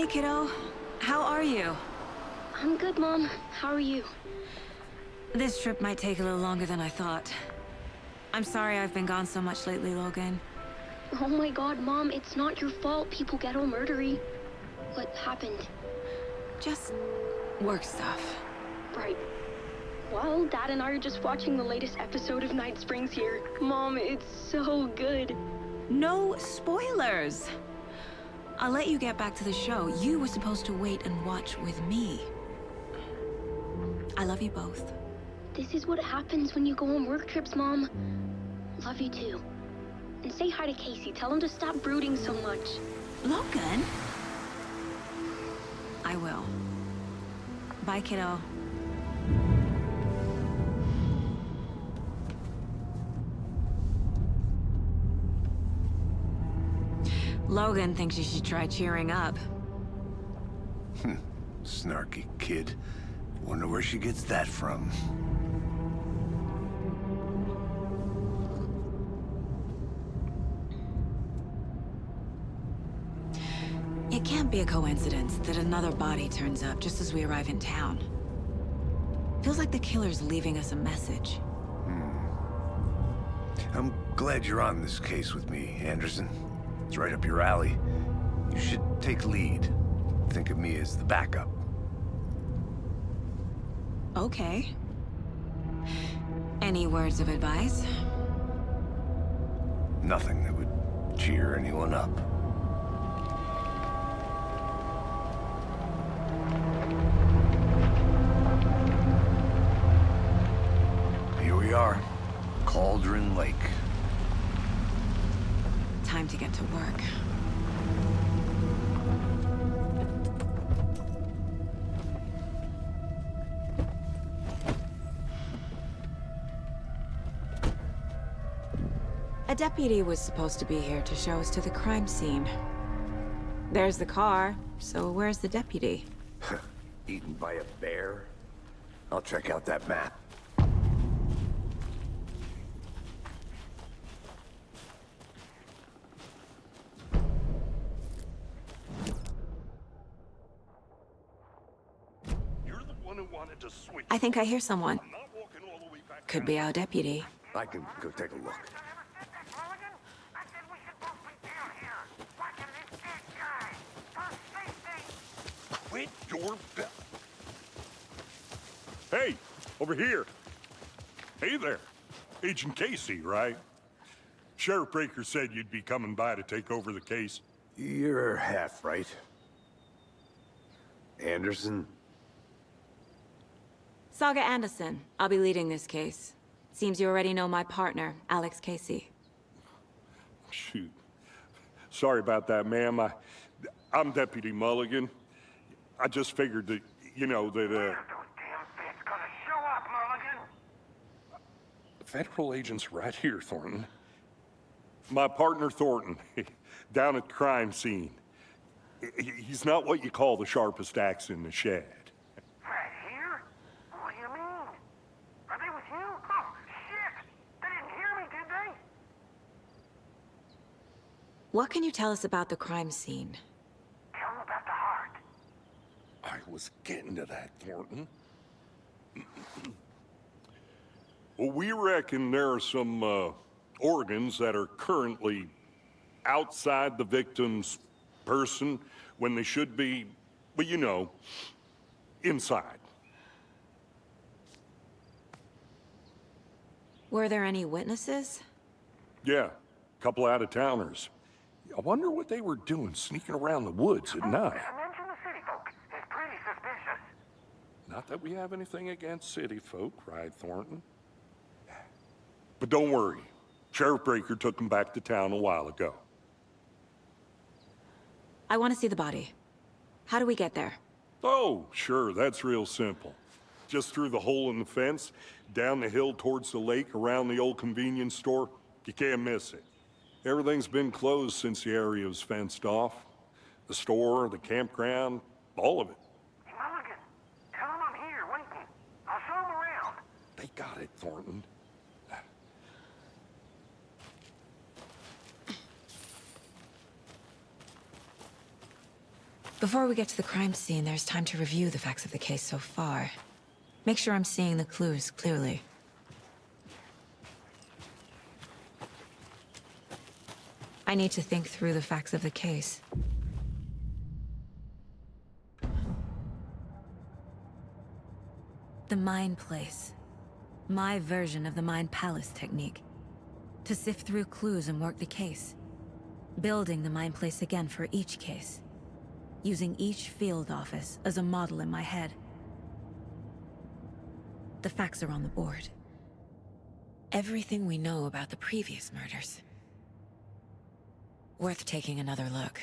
Hey, kiddo. How are you? I'm good, Mom. How are you? This trip might take a little longer than I thought. I'm sorry I've been gone so much lately, Logan. Oh my god, Mom, it's not your fault people get all murdery. What happened? Just work stuff. Right. Well, Dad and I are just watching the latest episode of Night Springs here. Mom, it's so good. No spoilers! I'll let you get back to the show. You were supposed to wait and watch with me. I love you both. This is what happens when you go on work trips, Mom. Love you too. And say hi to Casey. Tell him to stop brooding so much. Logan? I will. Bye, kiddo. Logan thinks you should try cheering up. Snarky kid. Wonder where she gets that from. It can't be a coincidence that another body turns up just as we arrive in town. Feels like the killer's leaving us a message. I'm glad you're on this case with me, Anderson. It's right up your alley. You should take lead. Think of me as the backup. Okay. Any words of advice? Nothing that would cheer anyone up. Here we are. Cauldron Lake. Time to get to work. A deputy was supposed to be here to show us to the crime scene. There's the car, so where's the deputy? Eaten by a bear? I'll check out that map. I think I hear someone. Could be our deputy. I can go take a look. Quit your bell. Hey, over here. Hey there. Agent Casey, right? Sheriff Breaker said you'd be coming by to take over the case. You're half right. Anderson? Saga Anderson. I'll be leading this case. Seems you already know my partner, Alex Casey. Shoot. Sorry about that, ma'am. I'm Deputy Mulligan. I just figured that, you know, that, Those damn feds gonna show up, Mulligan. Federal agent's right here, Thornton. My partner, Thornton, down at the crime scene. He's not what you call the sharpest axe in the shed. Right here? What do you mean? Are they with you? Oh, shit! They didn't hear me, did they? What can you tell us about the crime scene? Tell them about the heart. I was getting to that, Thornton. Well, we reckon there are some, organs that are currently outside the victim's person when they should be, well, you know, inside. Were there any witnesses? Yeah, a couple out-of-towners. I wonder what they were doing sneaking around the woods at night. Mention the city folk. It's pretty suspicious. Not that we have anything against city folk, right, Thornton? But don't worry. Sheriff Breaker took them back to town a while ago. I want to see the body. How do we get there? Oh, sure, that's real simple. Just through the hole in the fence, down the hill towards the lake, around the old convenience store. You can't miss it. Everything's been closed since the area was fenced off. The store, the campground, all of it. Hey, Mulligan, tell them I'm here waiting. I'll show them around. They got it, Thornton. Before we get to the crime scene, there's time to review the facts of the case so far. Make sure I'm seeing the clues clearly. I need to think through the facts of the case. The Mind Place. My version of the Mind Palace technique. To sift through clues and work the case. Building the Mind Place again for each case. Using each field office as a model in my head. The facts are on the board. Everything we know about the previous murders. Worth taking another look.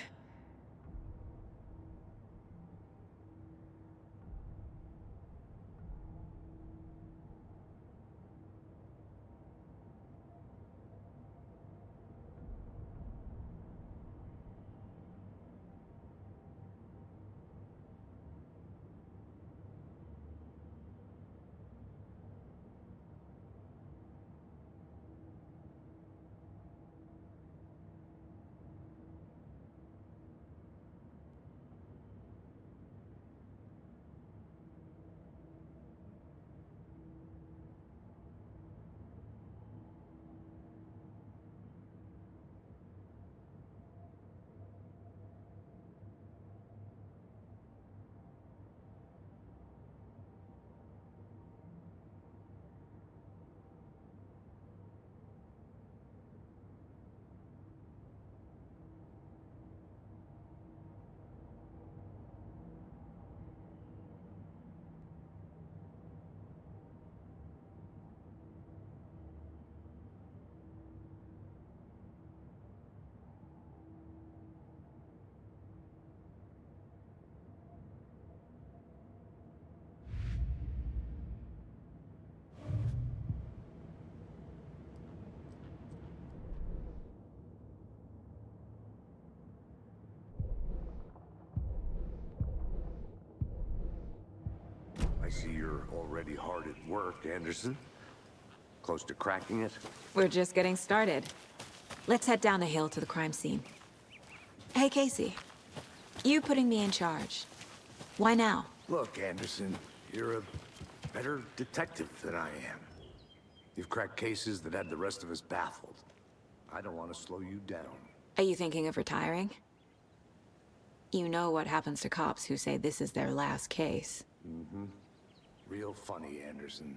I see you're already hard at work, Anderson. Close to cracking it? We're just getting started. Let's head down the hill to the crime scene. Hey, Casey. You putting me in charge. Why now? Look, Anderson, you're a better detective than I am. You've cracked cases that had the rest of us baffled. I don't want to slow you down. Are you thinking of retiring? You know what happens to cops who say this is their last case. Mm-hmm. Real funny, Anderson.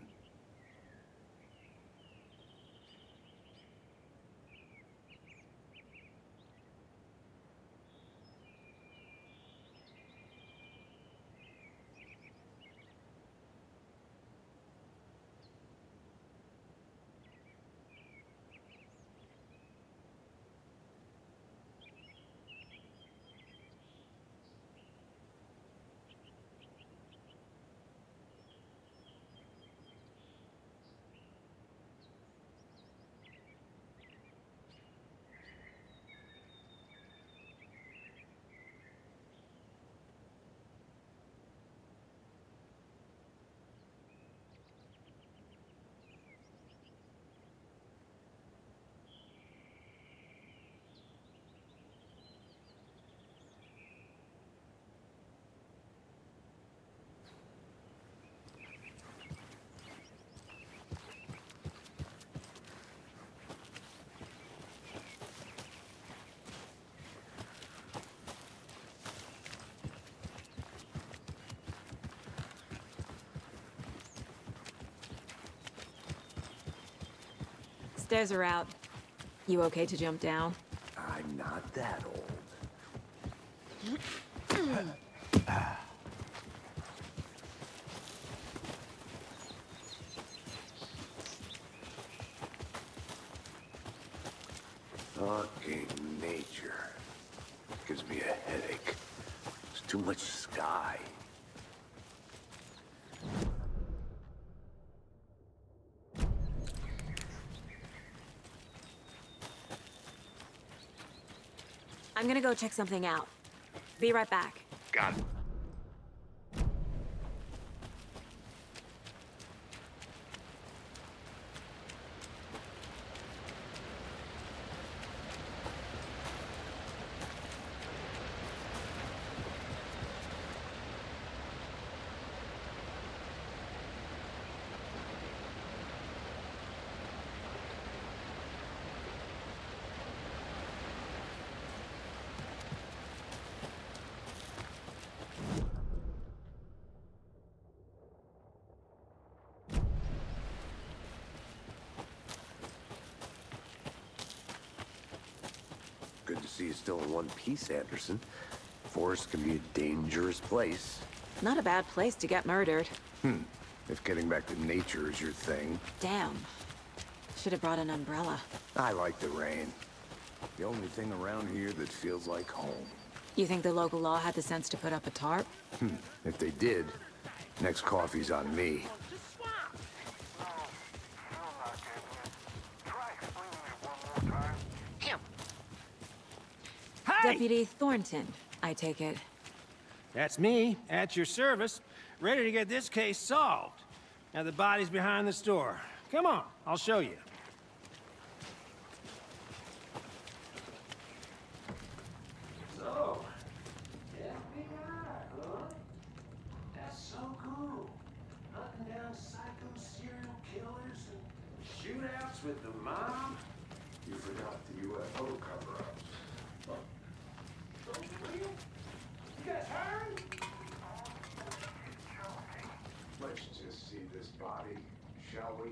Stairs are out. You okay to jump down? I'm not that old. Fucking nature. Gives me a headache. There's too much sky. I'm gonna go check something out. Be right back. Got it. Good to see you still in one piece, Anderson. Forest can be a dangerous place. Not a bad place to get murdered. If getting back to nature is your thing. Damn. Should have brought an umbrella. I like the rain. The only thing around here that feels like home. You think the local law had the sense to put up a tarp? If they did, next coffee's on me. Hey! Deputy Thornton, I take it. That's me, at your service, ready to get this case solved. Now the body's behind the store. Come on, I'll show you. So, FBI, huh? That's so cool. Hunting down psycho serial killers and shootouts with the mob. You forgot the UFO cover-ups. You guys heard? Let's just see this body, shall we?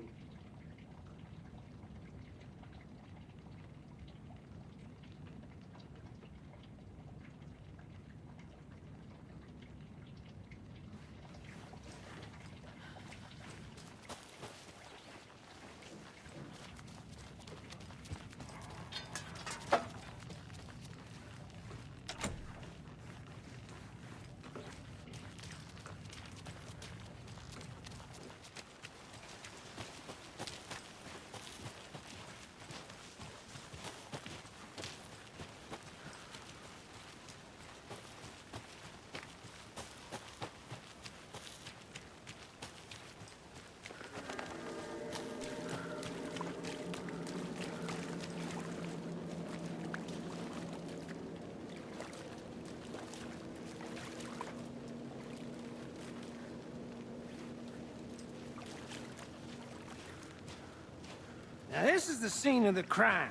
Now, this is the scene of the crime.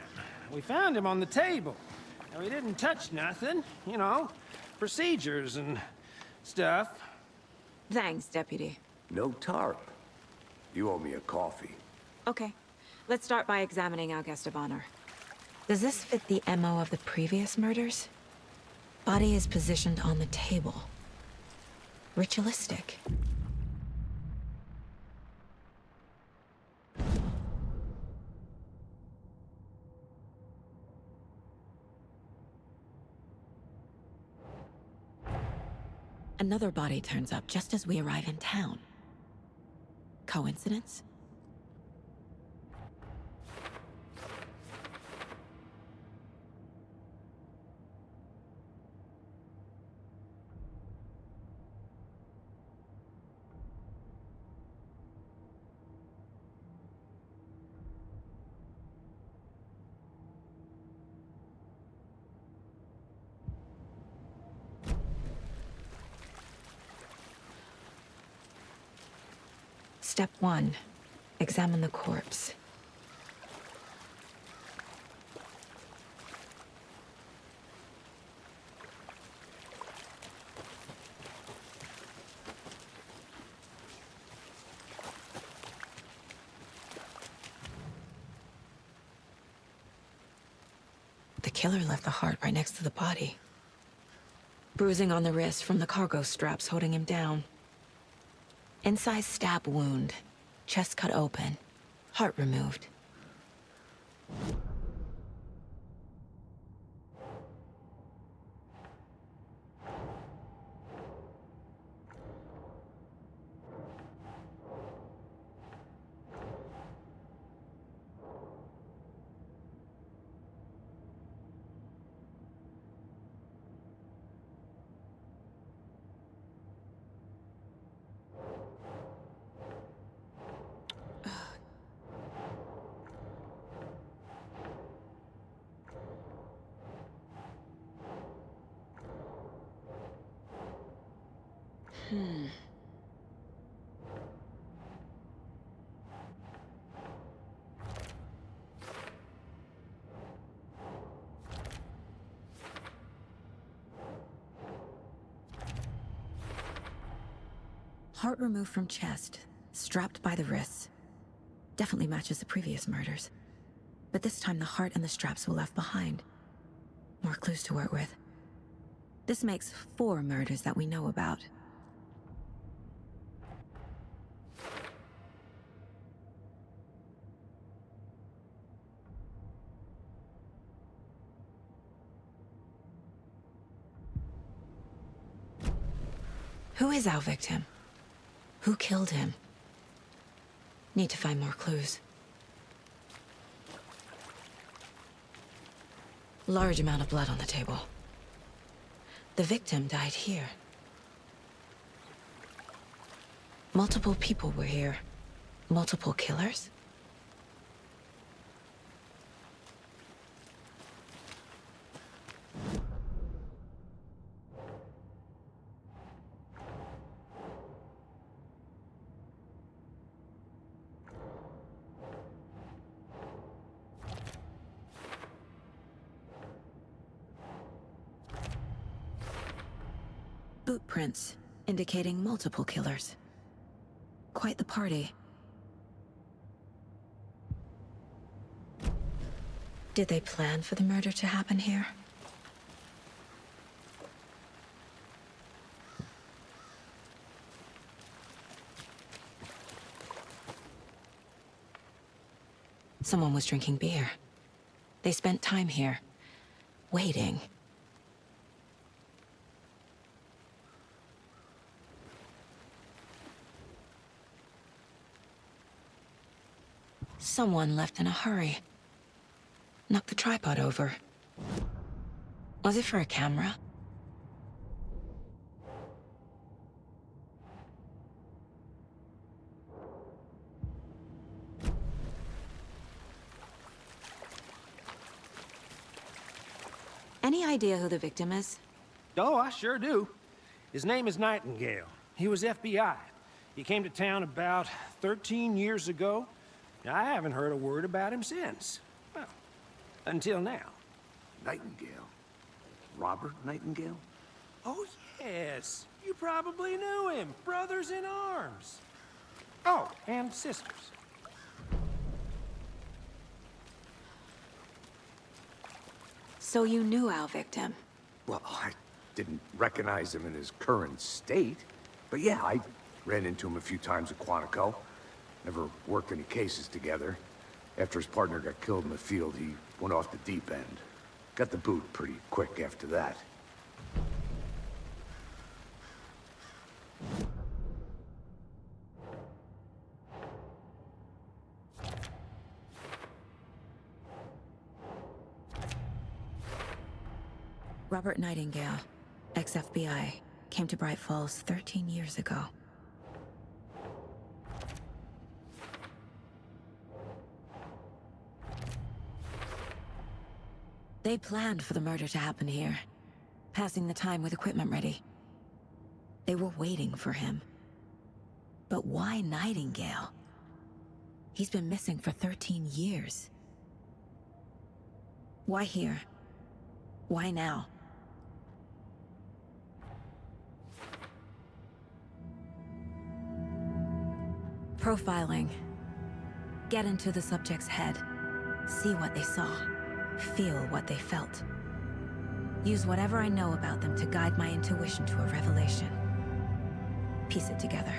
We found him on the table. Now, he didn't touch nothing, you know, procedures and stuff. Thanks, Deputy. No tarp. You owe me a coffee. Okay. Let's start by examining our guest of honor. Does this fit the MO of the previous murders? Body is positioned on the table. Ritualistic. Another body turns up just as we arrive in town. Coincidence? Step 1. Examine the corpse. The killer left the heart right next to the body. Bruising on the wrist from the cargo straps holding him down. Incised stab wound. Chest cut open. Heart removed. Heart removed from chest, strapped by the wrists. Definitely matches the previous murders. But this time the heart and the straps were left behind. More clues to work with. This makes 4 murders that we know about. Who is our victim? Who killed him? Need to find more clues. Large amount of blood on the table. The victim died here. Multiple people were here. Multiple killers? Boot prints, indicating multiple killers. Quite the party. Did they plan for the murder to happen here? Someone was drinking beer. They spent time here, waiting. Someone left in a hurry. Knocked the tripod over. Was it for a camera? Any idea who the victim is? Oh, I sure do. His name is Nightingale. He was FBI. He came to town about 13 years ago. I haven't heard a word about him since. Well, until now. Nightingale? Robert Nightingale? Oh, yes. You probably knew him. Brothers in arms. Oh, and sisters. So you knew our victim? Well, I didn't recognize him in his current state. But yeah, I ran into him a few times at Quantico. Never worked any cases together. After his partner got killed in the field, he went off the deep end. Got the boot pretty quick after that. Robert Nightingale, ex-FBI, came to Bright Falls 13 years ago. They planned for the murder to happen here, passing the time with equipment ready. They were waiting for him. But why Nightingale? He's been missing for 13 years. Why here? Why now? Profiling. Get into the subject's head. See what they saw. Feel what they felt. Use whatever I know about them to guide my intuition to a revelation. Piece it together.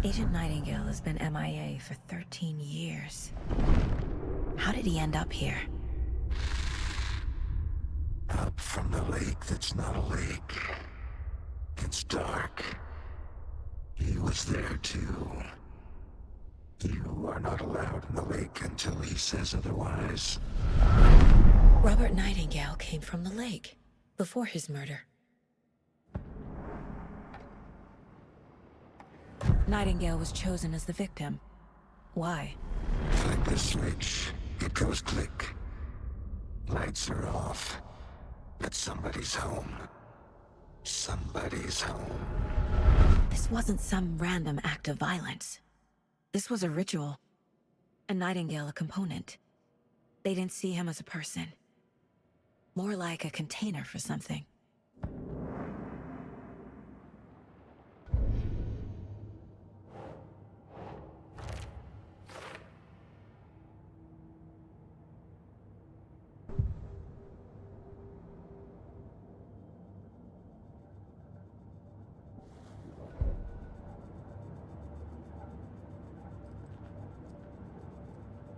Agent Nightingale has been MIA for 13 years. How did he end up here? Up from the lake that's not a lake. It's dark. He was there too. You are not allowed in the lake until he says otherwise. Robert Nightingale came from the lake, before his murder. Nightingale was chosen as the victim. Why? Flick the switch. It goes click. Lights are off. But somebody's home. Somebody's home. This wasn't some random act of violence. This was a ritual. And Nightingale a component. They didn't see him as a person. More like a container for something.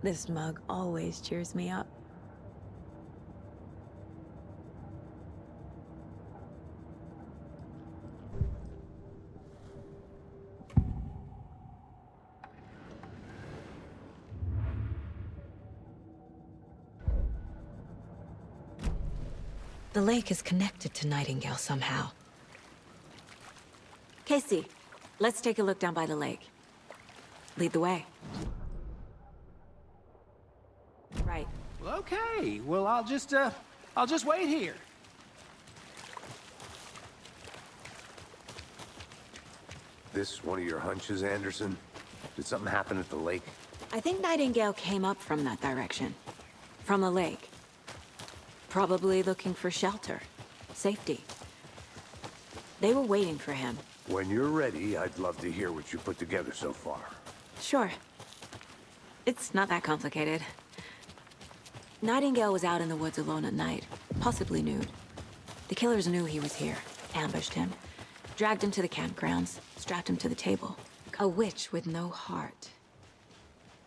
This mug always cheers me up. The lake is connected to Nightingale somehow. Casey, let's take a look down by the lake. Lead the way. Right. Well, okay. Well, I'll just wait here. This one of your hunches, Anderson? Did something happen at the lake? I think Nightingale came up from that direction. From the lake. Probably looking for shelter. Safety. They were waiting for him. When you're ready, I'd love to hear what you put together so far. Sure. It's not that complicated. Nightingale was out in the woods alone at night, possibly nude. The killers knew he was here, ambushed him, dragged him to the campgrounds, strapped him to the table. A witch with no heart.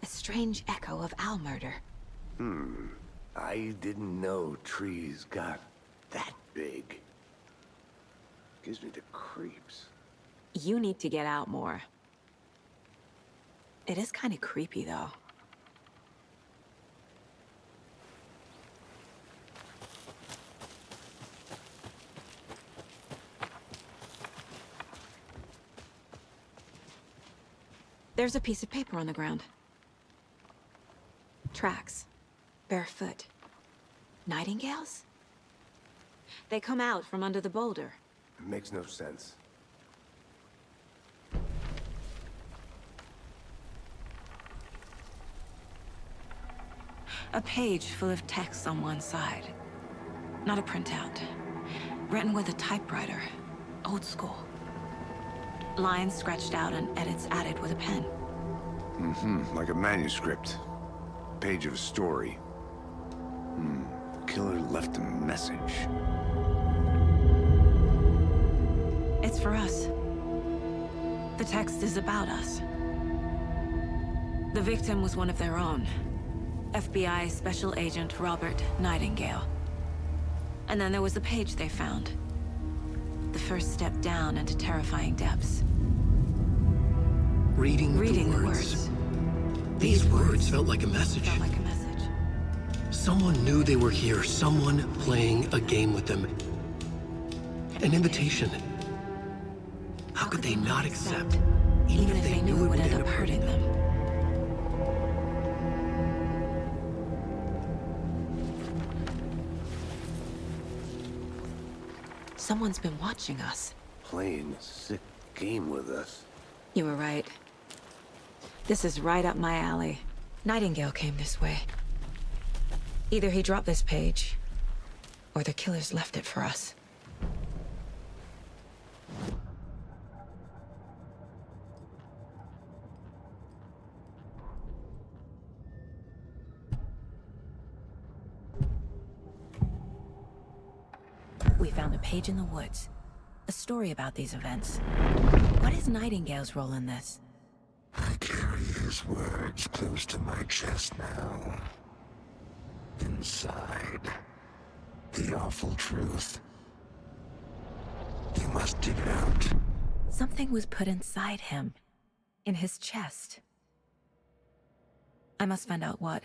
A strange echo of owl murder. I didn't know trees got that big. Gives me the creeps. You need to get out more. It is kind of creepy, though. There's a piece of paper on the ground. Tracks. Barefoot. Nightingales? They come out from under the boulder. It makes no sense. A page full of text on one side. Not a printout. Written with a typewriter. Old school. Lines scratched out and edits added with a pen. Like a manuscript. Page of a story. The killer left a message. It's for us. The text is about us. The victim was one of their own. FBI Special Agent Robert Nightingale. And then there was the page they found. The first step down into terrifying depths. Reading the the words. These words felt like a message. Felt like a message. Someone knew they were here, someone playing a game with them. An invitation. How could they not accept, even if they knew it would end up hurting them? Someone's been watching us. Playing a sick game with us. You were right. This is right up my alley. Nightingale came this way. Either he dropped this page, or the killers left it for us. We found a page in the woods. A story about these events. What is Nightingale's role in this? I carry his words close to my chest now. Inside, the awful truth. You must dig it out. Something was put inside him. In his chest. I must find out what.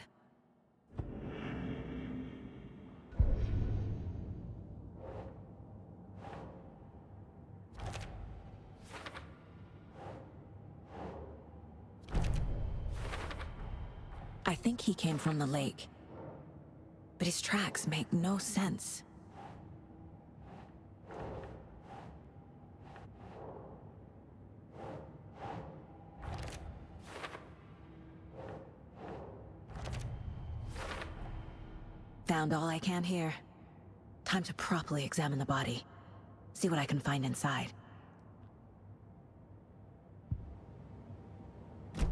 I think he came from the lake. But his tracks make no sense. Found all I can here. Time to properly examine the body. See what I can find inside.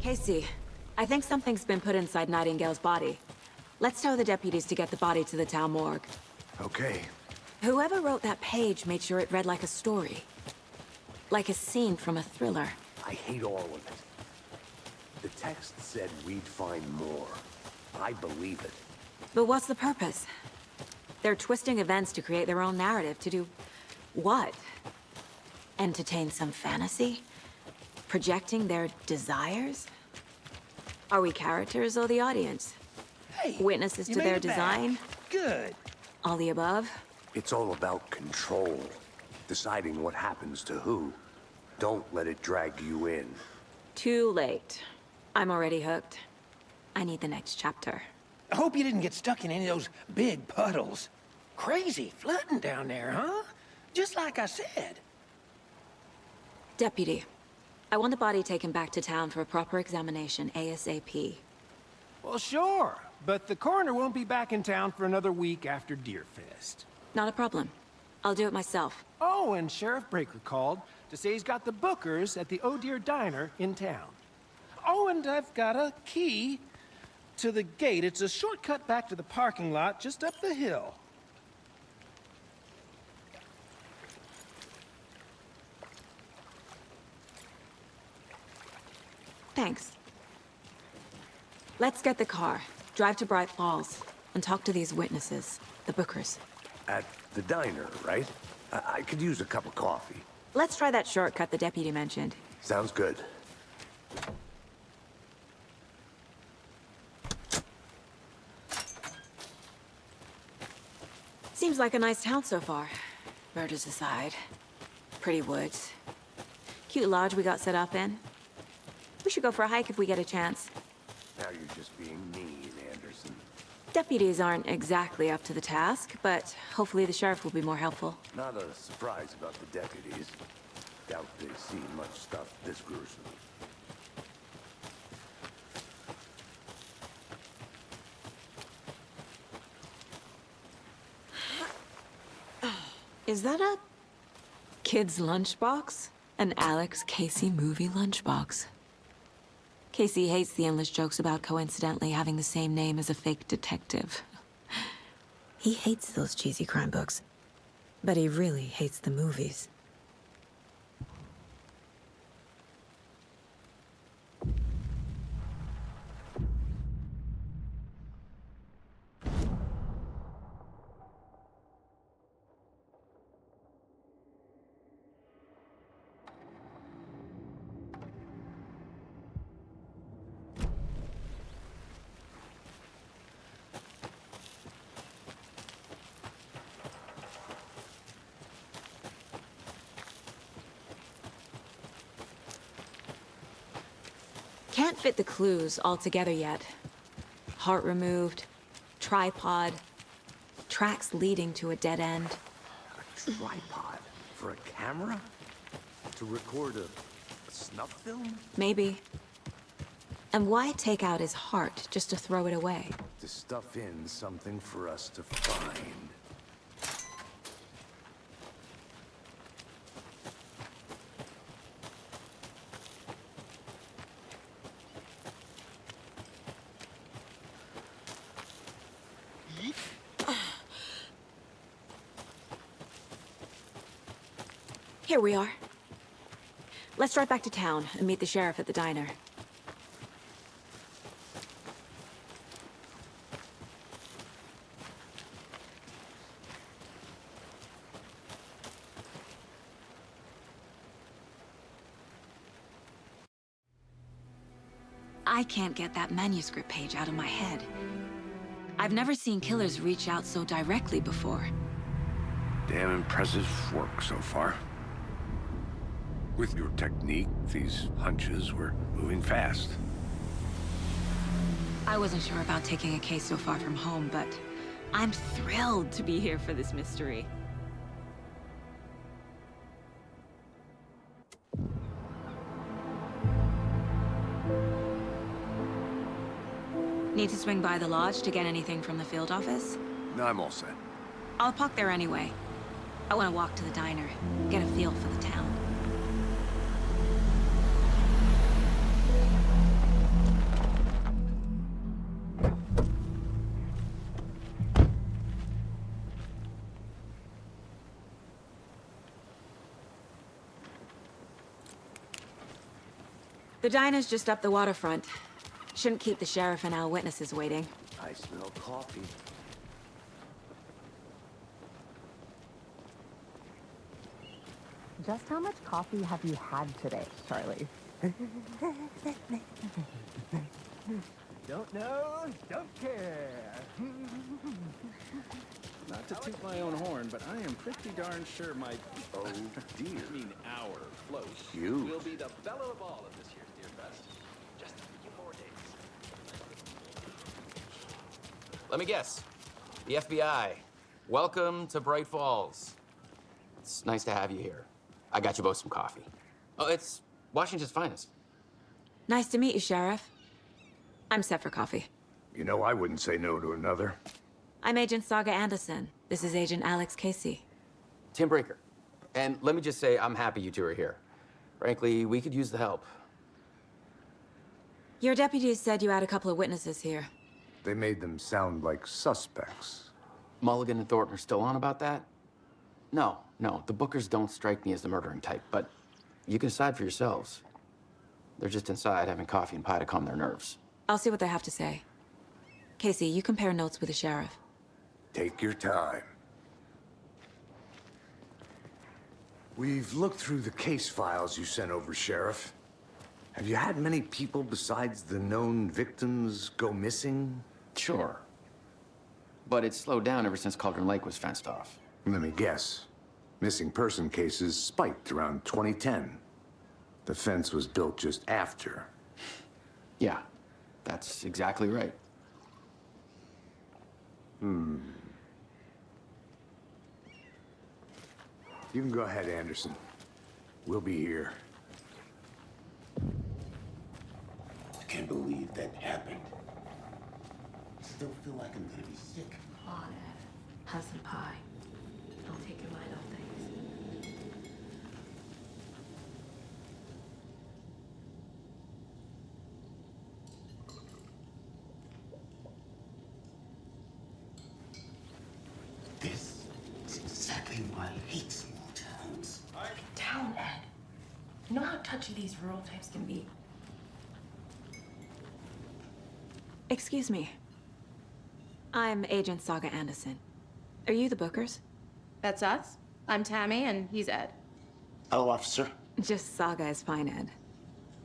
Casey, I think something's been put inside Nightingale's body. Let's tell the deputies to get the body to the town morgue. Okay. Whoever wrote that page made sure it read like a story. Like a scene from a thriller. I hate all of it. The text said we'd find more. I believe it. But what's the purpose? They're twisting events to create their own narrative. To do what? Entertain some fantasy? Projecting their desires? Are we characters or the audience? Hey, Witnesses you to made their it back. design? Good. All the above? It's all about control. Deciding what happens to who. Don't let it drag you in. Too late. I'm already hooked. I need the next chapter. I hope you didn't get stuck in any of those big puddles. Crazy flooding down there, huh? Just like I said. Deputy, I want the body taken back to town for a proper examination ASAP. Well, sure. But the coroner won't be back in town for another week after Deerfest. Not a problem. I'll do it myself. Oh, and Sheriff Breaker called to say he's got the Bookers at the Oh Deer Diner in town. Oh, and I've got a key to the gate. It's a shortcut back to the parking lot just up the hill. Thanks. Let's get the car, drive to Bright Falls, and talk to these witnesses, the Bookers. At the diner, right? I could use a cup of coffee. Let's try that shortcut the deputy mentioned. Sounds good. Seems like a nice town so far. Murders aside. Pretty woods. Cute lodge we got set up in. We should go for a hike if we get a chance. Now you're just being mean, Anderson. Deputies aren't exactly up to the task, but hopefully the sheriff will be more helpful. Not a surprise about the deputies. Doubt they've seen much stuff this gruesome. Is that a kid's lunchbox? An Alex Casey movie lunchbox. Casey hates the endless jokes about coincidentally having the same name as a fake detective. He hates those cheesy crime books, but he really hates the movies. Can't fit the clues all together yet. Heart removed, tripod, tracks leading to a dead end. A tripod? For a camera? To record a snuff film? Maybe. And why take out his heart just to throw it away? To stuff in something for us to find. Here we are. Let's drive back to town and meet the sheriff at the diner. I can't get that manuscript page out of my head. I've never seen killers reach out so directly before. Damn impressive work so far. With your technique, these hunches were moving fast. I wasn't sure about taking a case so far from home, but I'm thrilled to be here for this mystery. Need to swing by the lodge to get anything from the field office? No, I'm all set. I'll park there anyway. I want to walk to the diner, get a feel for the town. The diner's just up the waterfront. Shouldn't keep the sheriff and our witnesses waiting. I smell coffee. Just how much coffee have you had today, Charlie? Don't know, don't care. Not to toot my own horn, but I am pretty darn sure my... Oh, dear. I mean, our float Huge. will be the belle of all of this year's Deer Fest. Just a few more days. Let me guess. The FBI. Welcome to Bright Falls. It's nice to have you here. I got you both some coffee. Oh, it's Washington's finest. Nice to meet you, Sheriff. I'm set for coffee. You know, I wouldn't say no to another. I'm Agent Saga Anderson. This is Agent Alex Casey. Tim Breaker. And let me just say, I'm happy you two are here. Frankly, we could use the help. Your deputies said you had a couple of witnesses here. They made them sound like suspects. Mulligan and Thornton are still on about that? No, the Bookers don't strike me as the murdering type, but you can decide for yourselves. They're just inside having coffee and pie to calm their nerves. I'll see what they have to say. Casey, you compare notes with the sheriff. Take your time. We've looked through the case files you sent over, Sheriff. Have you had many people besides the known victims go missing? Sure. But it's slowed down ever since Cauldron Lake was fenced off. Let me guess. Missing person cases spiked around 2010. The fence was built just after. Yeah, that's exactly right. You can go ahead, Anderson. We'll be here. I can't believe that happened. I still feel like I'm gonna be sick. Come on, Ed. Have some pie. Don't take your mind off things. This is exactly why I hate small towns. Down, Ed. You know how touchy these rural types can be. Excuse me. I'm Agent Saga Anderson. Are you the Bookers? That's us. I'm Tammy, and he's Ed. Hello, officer. Just Saga is fine, Ed.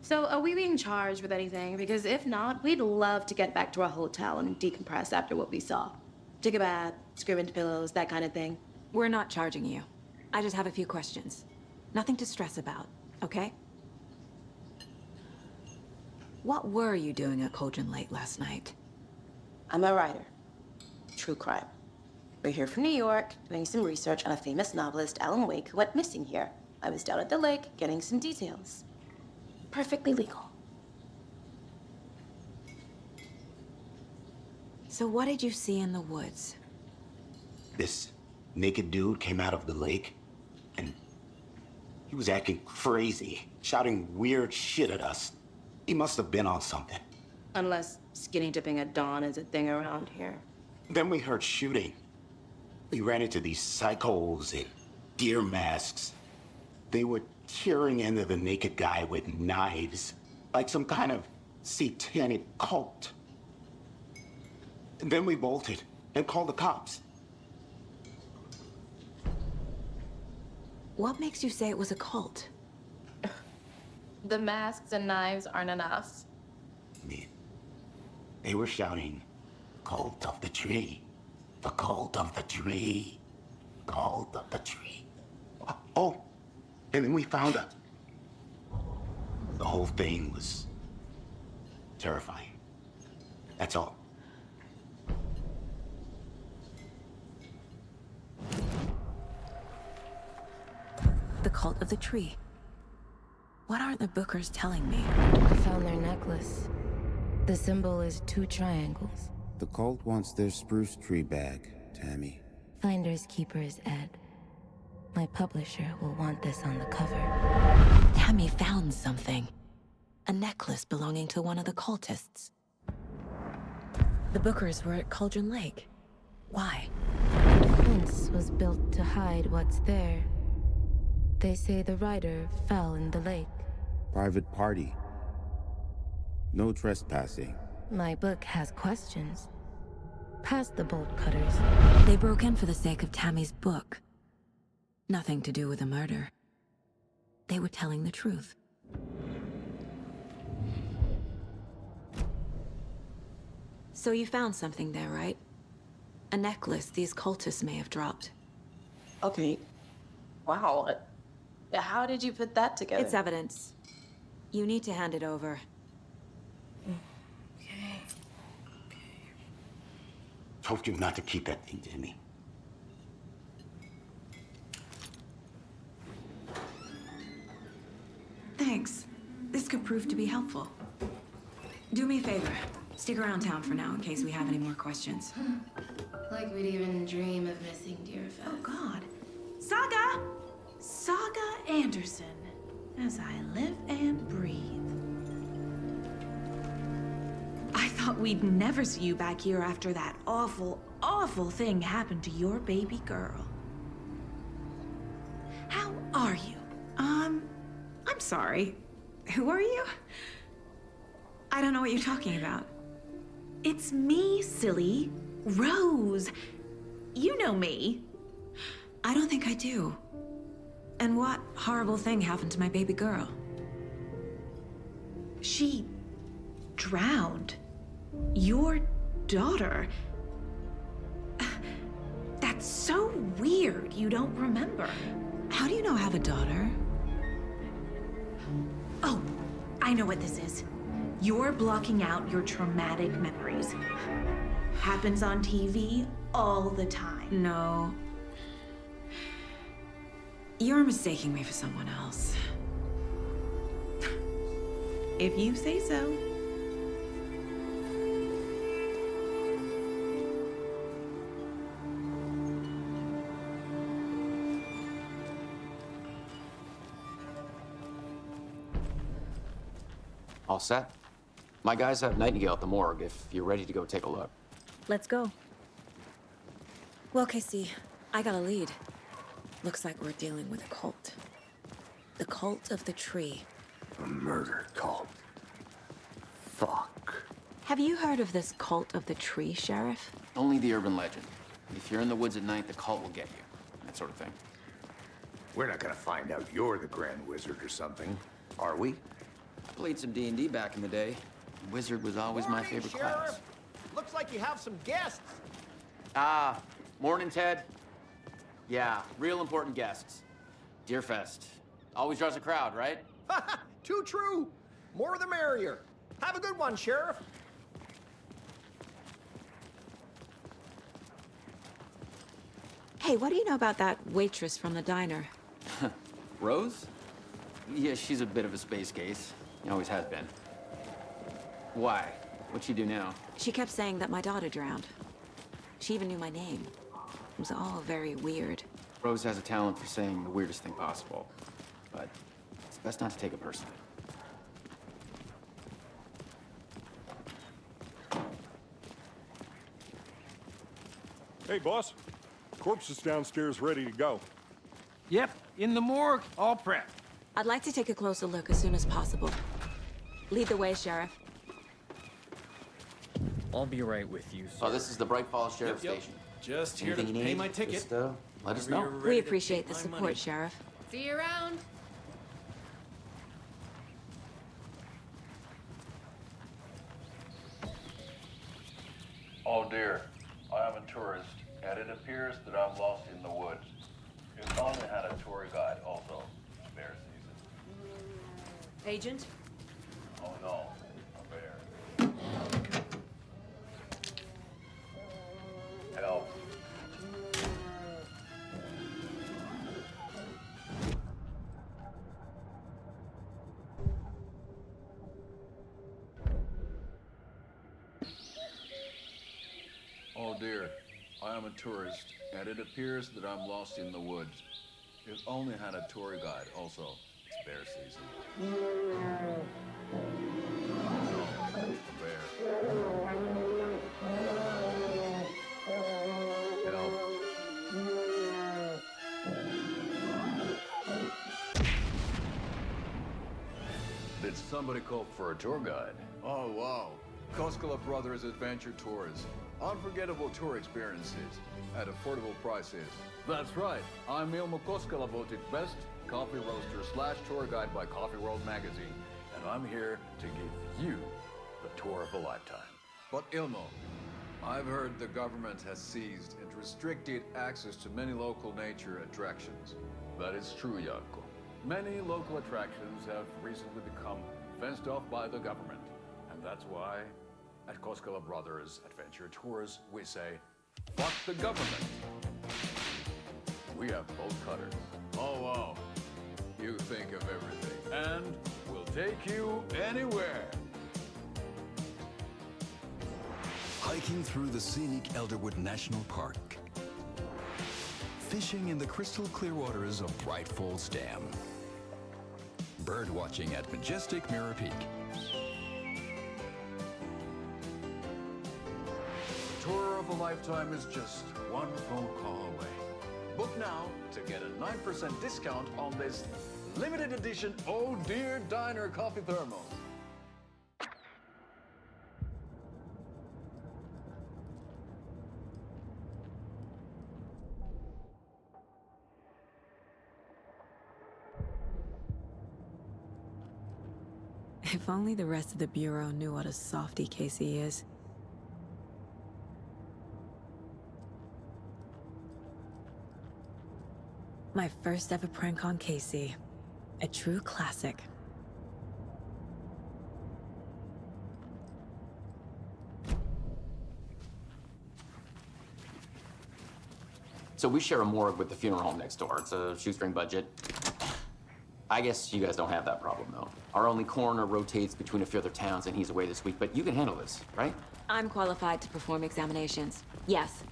So, are we being charged with anything? Because if not, we'd love to get back to our hotel and decompress after what we saw. Take a bath, scream into pillows, that kind of thing. We're not charging you. I just have a few questions. Nothing to stress about, okay? What were you doing at Cauldron Lake last night? I'm a writer. True crime. We're here from New York, doing some research on a famous novelist, Alan Wake, who went missing here. I was down at the lake, getting some details. Perfectly legal. So what did you see in the woods? This naked dude came out of the lake, and he was acting crazy, shouting weird shit at us. He must have been on something. Unless skinny dipping at dawn is a thing around here. Then we heard shooting. We ran into these psychos in deer masks. They were tearing into the naked guy with knives, like some kind of satanic cult. And then we bolted and called the cops. What makes you say it was a cult? The masks and knives aren't enough. I mean, they were shouting, "Cult of the tree, the cult of the tree, cult of the tree." Oh, and then we found out. The whole thing was terrifying. That's all. The cult of the tree. What aren't the Bookers telling me? I found their necklace. The symbol is 2 triangles. The cult wants their spruce tree back, Tammy. Finders keepers, Ed. My publisher will want this on the cover. Tammy found something. A necklace belonging to one of the cultists. The Bookers were at Cauldron Lake. Why? The fence was built to hide what's there. They say the writer fell in the lake. Private party. No trespassing. My book has questions. Past the bolt cutters. They broke in for the sake of Tammy's book. Nothing to do with a murder. They were telling the truth. So you found something there, right? A necklace these cultists may have dropped. Okay. Wow. How did you put that together? It's evidence. You need to hand it over. Told you not to keep that thing, Jimmy. Thanks. This could prove to be helpful. Do me a favor. Stick around town for now in case we have any more questions. Like we'd even dream of missing Deerfest. Oh, God. Saga! Saga Anderson. As I live and breathe. I thought we'd never see you back here after that awful, awful thing happened to your baby girl. How are you? I'm sorry. Who are you? I don't know what you're talking about. It's me, silly. Rose. You know me. I don't think I do. And what horrible thing happened to my baby girl? She drowned. Your daughter. That's so weird you don't remember. How do you know I have a daughter? Oh, I know what this is. You're blocking out your traumatic memories. Happens on TV all the time. No. You're mistaking me for someone else. If you say so. All set? My guys have Nightingale at the morgue if you're ready to go take a look. Let's go. Well, Casey, I got a lead. Looks like we're dealing with a cult. The cult of the tree. A murder cult. Fuck. Have you heard of this cult of the tree, Sheriff? Only the urban legend. If you're in the woods at night, the cult will get you. That sort of thing. We're not gonna find out you're the Grand Wizard or something, are we? I played some D&D back in the day. Wizard was always my favorite class. Looks like you have some guests. Ah, morning, Ted. Yeah, real important guests. Deerfest. Always draws a crowd, right? Too true. More the merrier. Have a good one, Sheriff. Hey, what do you know about that waitress from the diner? Rose? Yeah, she's a bit of a space case. Always has been. Why? What'd she do now? She kept saying that my daughter drowned. She even knew my name. It was all very weird. Rose has a talent for saying the weirdest thing possible. But it's best not to take it personally. Hey, boss. Corpse is downstairs ready to go. Yep, in the morgue, all prepped. I'd like to take a closer look as soon as possible. Lead the way, Sheriff. I'll be right with you, sir. Oh, this is the Bright Falls Sheriff Station. Just here to Anything you pay need, my ticket. just, let us Whenever know. you're ready We to appreciate take the my support, money. Sheriff. See you around. Oh dear, I am a tourist, and it appears that I'm lost in the woods. If only had a tour guide also. Bear season. Agent? Oh no, a bear. Help. Oh dear, I am a tourist, and it appears that I'm lost in the woods. If only had a tour guide also. It's bear season. No, a bear. Help. Did somebody call for a tour guide? Oh, wow. Koskela Brothers Adventure Tours. Unforgettable tour experiences at affordable prices. That's right. I'm Ilmo Koskela, voted best coffee roaster / tour guide by Coffee World magazine. And I'm here to give you the tour of a lifetime. But Ilmo, I've heard the government has seized and restricted access to many local nature attractions. That is true, Jaakko. Many local attractions have recently become fenced off by the government. And that's why, at Koskela Brothers Adventure Tours, we say, fuck the government. We have both cutters. Oh, wow. You think of everything. And we'll take you anywhere. Hiking through the scenic Elderwood National Park. Fishing in the crystal clear waters of Bright Falls Dam. Bird watching at majestic Mirror Peak. Tour of a lifetime is just one phone call away. Book now to get a 9% discount on this limited edition Oh Dear Diner coffee thermos. If only the rest of the Bureau knew what a softie Casey is. My first ever prank on Casey. A true classic. So we share a morgue with the funeral home next door. It's a shoestring budget. I guess you guys don't have that problem, though. Our only coroner rotates between a few other towns, and he's away this week, but you can handle this, right? I'm qualified to perform examinations. Yes.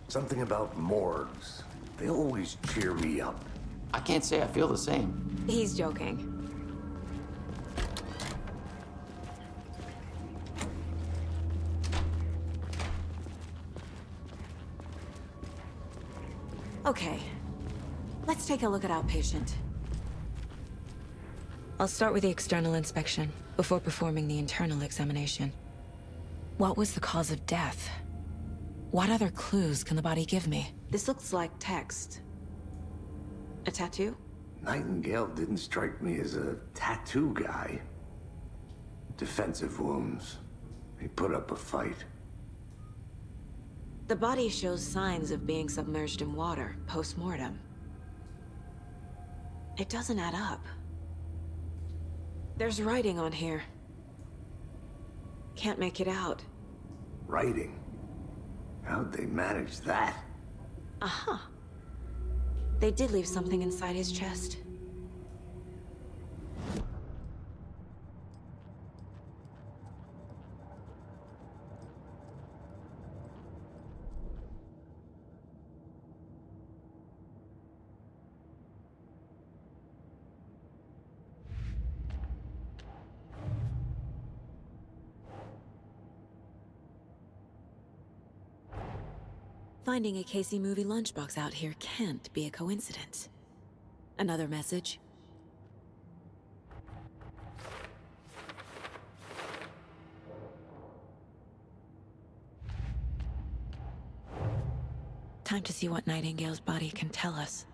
Something about morgues. They always cheer me up. I can't say I feel the same. He's joking. Okay, let's take a look at outpatient. I'll start with the external inspection before performing the internal examination. What was the cause of death? What other clues can the body give me? This looks like text. A tattoo? Nightingale didn't strike me as a tattoo guy. Defensive wounds. He put up a fight. The body shows signs of being submerged in water, post-mortem. It doesn't add up. There's writing on here. Can't make it out. Writing? How'd they manage that? Uh-huh. They did leave something inside his chest. Finding a Casey movie lunchbox out here can't be a coincidence. Another message. Time to see what Nightingale's body can tell us.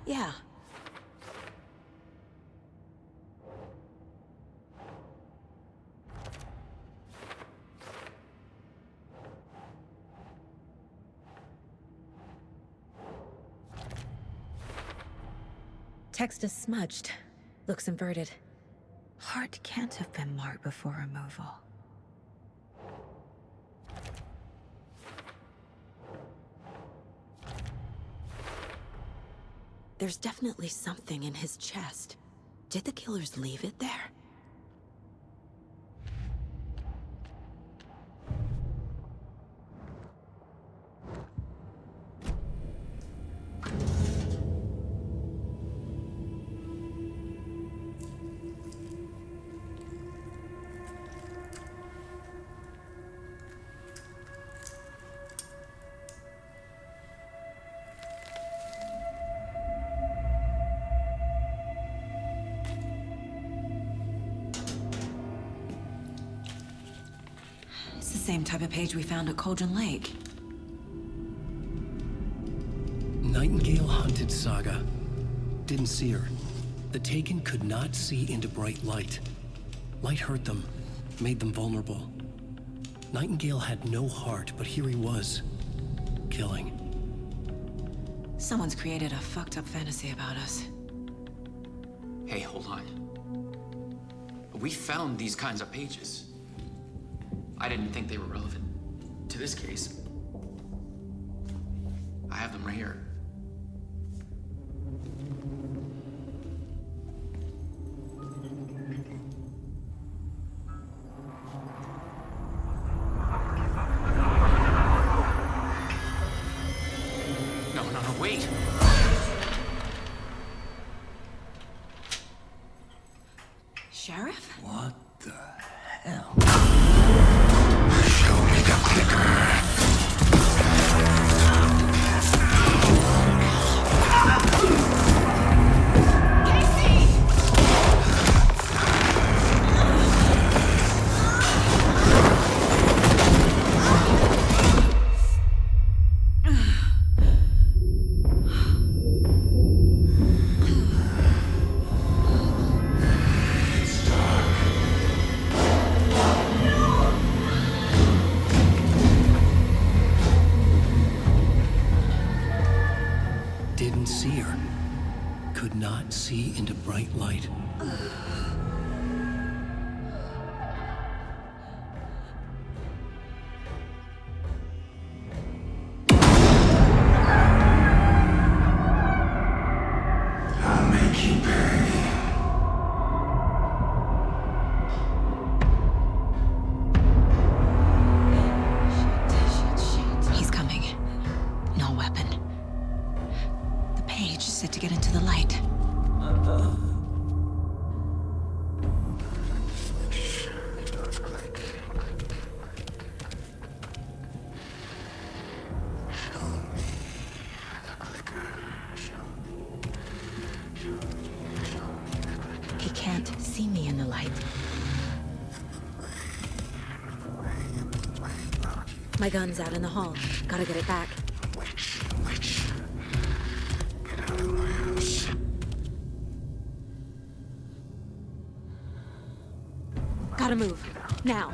Yeah. Text is smudged. Looks inverted. Heart can't have been marked before removal. There's definitely something in his chest. Did the killers leave it there? same type of page we found at Cauldron Lake. Nightingale hunted Saga. Didn't see her. The Taken could not see into bright light. Light hurt them, made them vulnerable. Nightingale had no heart, but here he was, killing. Someone's created a fucked up fantasy about us. Hey, hold on. We found these kinds of pages. I didn't think they were relevant to this case. I have them right here. No, wait. Sheriff? What the hell? Show me the clicker. Didn't see her. Could not see into bright light. I'll make you pay. He's coming. No weapon. The page set to get into the light. He can't see me in the light. My gun's out in the hall. Gotta get it back. Get out of my house. Gotta move. Now.